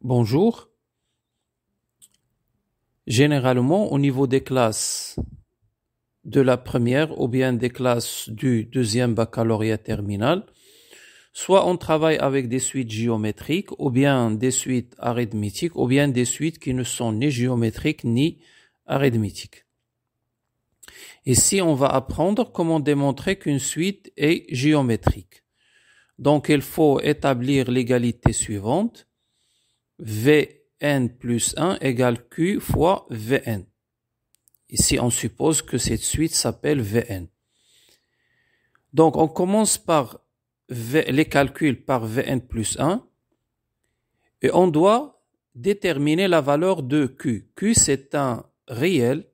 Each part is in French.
Bonjour. Généralement, au niveau des classes de la première ou bien des classes du deuxième baccalauréat terminal, soit on travaille avec des suites géométriques ou bien des suites arithmétiques ou bien des suites qui ne sont ni géométriques ni arithmétiques. Ici, on va apprendre comment démontrer qu'une suite est géométrique. Donc, il faut établir l'égalité suivante. Vn plus 1 égale Q fois Vn. Ici, on suppose que cette suite s'appelle Vn. Donc, on commence par les calculs par Vn plus 1 et on doit déterminer la valeur de Q. Q, c'est un réel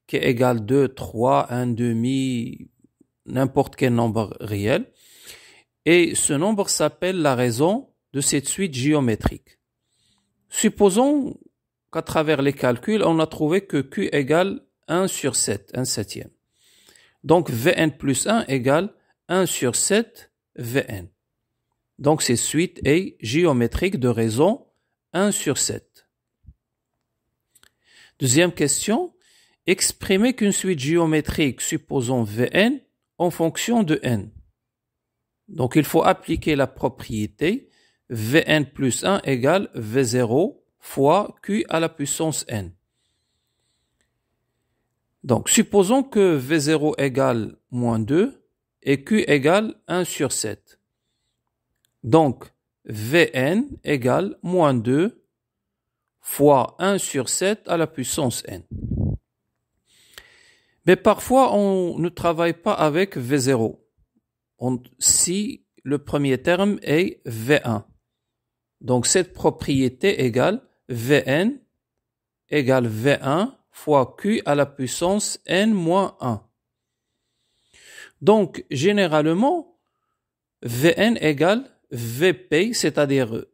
qui est égal 2, 3, 1 demi, n'importe quel nombre réel. Et ce nombre s'appelle la raison de cette suite géométrique. Supposons qu'à travers les calculs, on a trouvé que Q égale 1 sur 7, 1 septième. Donc Vn plus 1 égale 1 sur 7 Vn. Donc cette suite est géométrique de raison 1 sur 7. Deuxième question, exprimer qu'une suite géométrique supposons Vn en fonction de n. Donc il faut appliquer la propriété Vn plus 1 égale V0 fois Q à la puissance n. Donc supposons que V0 égale moins 2 et Q égale 1 sur 7. Donc Vn égale moins 2 fois 1 sur 7 à la puissance n. Mais parfois on ne travaille pas avec V0. Si le premier terme est V1. Donc cette propriété égale Vn égale V1 fois Q à la puissance n moins 1. Donc généralement Vn égale Vp, c'est-à-dire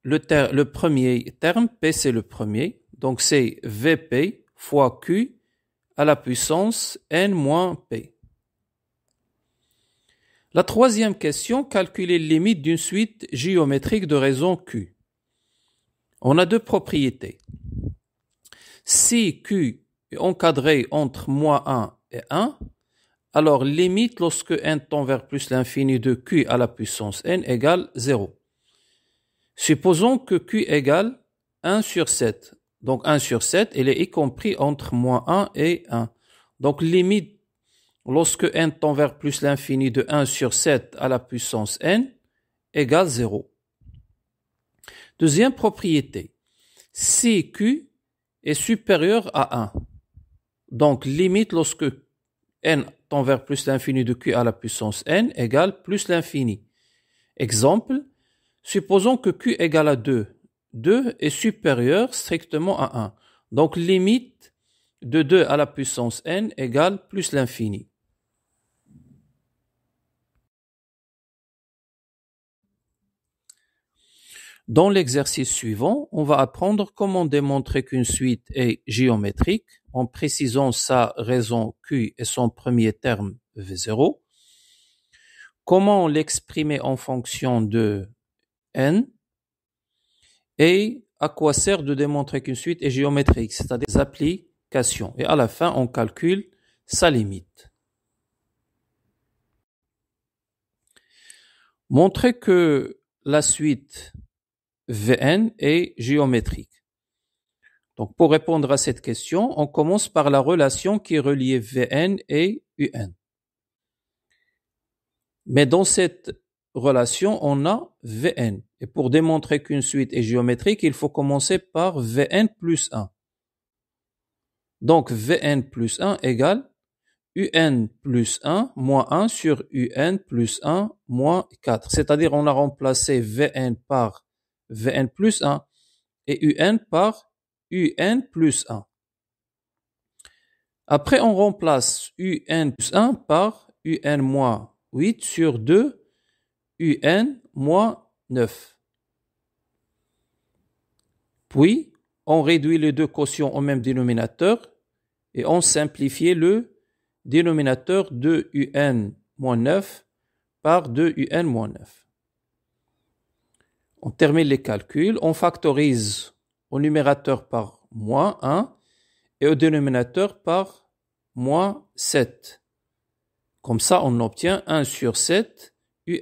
le premier terme, P c'est le premier, donc c'est Vp fois Q à la puissance n moins P. La troisième question, calculer les limites d'une suite géométrique de raison Q. On a deux propriétés. Si Q est encadré entre moins 1 et 1, alors limite lorsque n tend vers plus l'infini de Q à la puissance n égale 0. Supposons que Q égale 1 sur 7. Donc 1 sur 7, il est y compris entre moins 1 et 1. Donc limite lorsque n tend vers plus l'infini de 1 sur 7 à la puissance n égale 0. Deuxième propriété, si Q est supérieur à 1, donc limite lorsque n tend vers plus l'infini de Q à la puissance n égale plus l'infini. Exemple, supposons que Q égale à 2. 2 est supérieur strictement à 1. Donc limite de 2 à la puissance n égale plus l'infini. Dans l'exercice suivant, on va apprendre comment démontrer qu'une suite est géométrique en précisant sa raison Q et son premier terme V0, comment l'exprimer en fonction de n et à quoi sert de démontrer qu'une suite est géométrique, c'est-à-dire des applications. Et à la fin, on calcule sa limite. Montrer que la suite Vn est géométrique. Donc, pour répondre à cette question, on commence par la relation qui relie Vn et Un. Mais dans cette relation, on a Vn. Et pour démontrer qu'une suite est géométrique, il faut commencer par Vn plus 1. Donc, Vn plus 1 égale Un plus 1 moins 1 sur Un plus 1 moins 4. C'est-à-dire, on a remplacé Vn par Vn plus 1 et Un par Un plus 1. Après, on remplace Un plus 1 par Un moins 8 sur 2, Un moins 9. Puis, on réduit les deux quotients au même dénominateur et on simplifie le dénominateur de Un moins 9 par 2Un moins 9. On termine les calculs, on factorise au numérateur par moins 1 et au dénominateur par moins 7. Comme ça, on obtient 1 sur 7,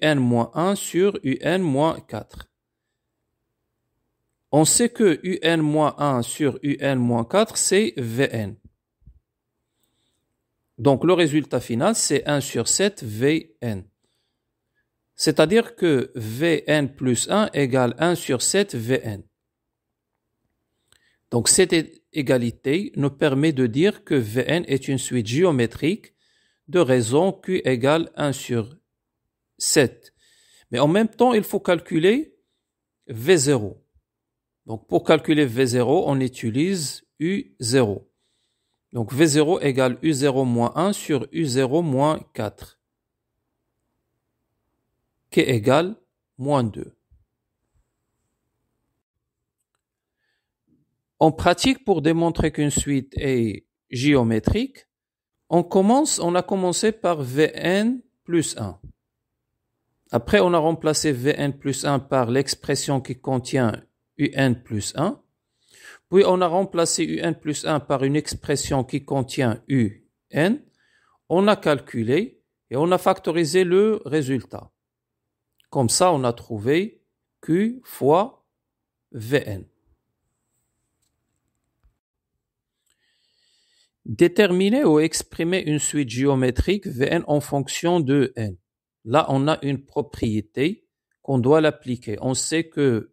un moins 1 sur un moins 4. On sait que un moins 1 sur un moins 4, c'est Vn. Donc, le résultat final, c'est 1 sur 7 Vn. C'est-à-dire que Vn plus 1 égale 1 sur 7 Vn. Donc, cette égalité nous permet de dire que Vn est une suite géométrique de raisons Q égale 1 sur 7. Mais en même temps, il faut calculer V0. Donc, pour calculer V0, on utilise U0. Donc, V0 égale U0 moins 1 sur U0 moins 4, qui égale moins 2. En pratique, pour démontrer qu'une suite est géométrique, on a commencé par Vn plus 1. Après, on a remplacé Vn plus 1 par l'expression qui contient Un plus 1. Puis, on a remplacé Un plus 1 par une expression qui contient Un. On a calculé et on a factorisé le résultat. Comme ça, on a trouvé Q fois Vn. Déterminer ou exprimer une suite géométrique Vn en fonction de n. Là, on a une propriété qu'on doit l'appliquer. On sait que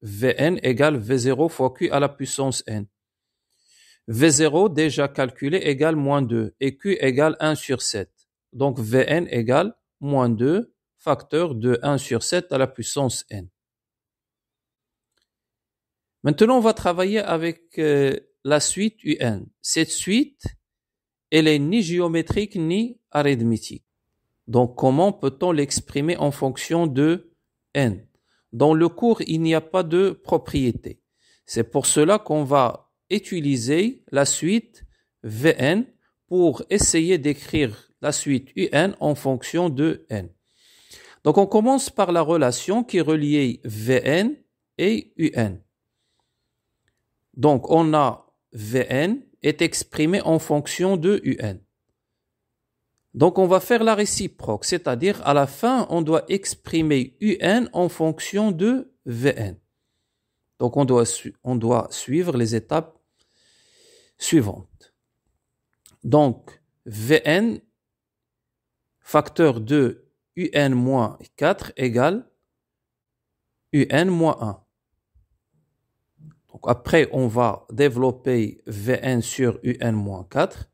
Vn égale V0 fois Q à la puissance n. V0 déjà calculé égale moins 2 et Q égale 1 sur 7. Donc Vn égale moins 2 facteur de 1 sur 7 à la puissance n. Maintenant, on va travailler avec la suite Un. Cette suite, elle est ni géométrique ni arithmétique. Donc, comment peut-on l'exprimer en fonction de n? Dans le cours, il n'y a pas de propriété. C'est pour cela qu'on va utiliser la suite Vn pour essayer d'écrire la suite Un en fonction de n. Donc, on commence par la relation qui relie Vn et Un. Donc, on a Vn est exprimé en fonction de Un. Donc, on va faire la réciproque, c'est-à-dire à la fin, on doit exprimer Un en fonction de Vn. Donc, on doit suivre les étapes suivantes. Donc, Vn facteur de Un moins 4 égale Un moins 1. Donc, après, on va développer Vn sur Un moins 4.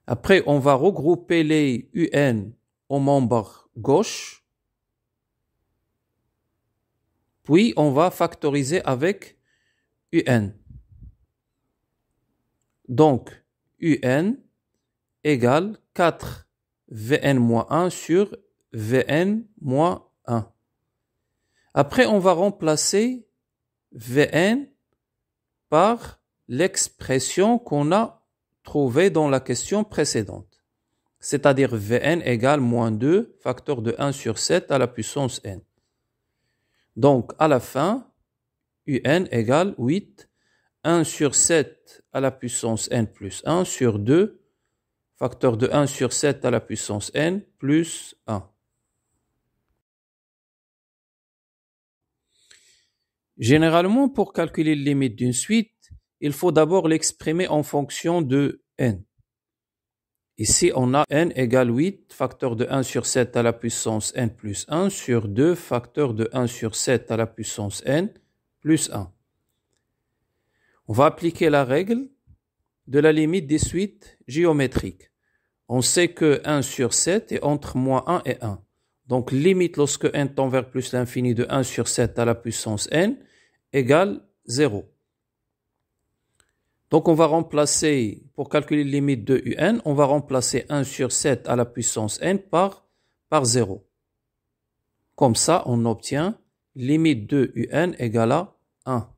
Après, on va regrouper les Un au membre gauche. Puis, on va factoriser avec Un. Donc, Un égale 4 Vn moins 1 sur Vn moins 1. Après, on va remplacer Vn par l'expression qu'on a trouvée dans la question précédente. C'est-à-dire Vn égale moins 2 facteur de 1 sur 7 à la puissance n. Donc, à la fin, Un égale 8, 1 sur 7 à la puissance n plus 1 sur 2, facteur de 1 sur 7 à la puissance n plus 1. Généralement, pour calculer les limites d'une suite, il faut d'abord l'exprimer en fonction de n. Ici, on a n égale 8, facteur de 1 sur 7 à la puissance n plus 1 sur 2, facteur de 1 sur 7 à la puissance n plus 1. On va appliquer la règle de la limite des suites géométriques. On sait que 1 sur 7 est entre moins 1 et 1. Donc, limite lorsque n tend vers plus l'infini de 1 sur 7 à la puissance n égale 0. Donc, on va remplacer, pour calculer la limite de Un, on va remplacer 1 sur 7 à la puissance n par 0. Comme ça, on obtient limite de Un égale à 1.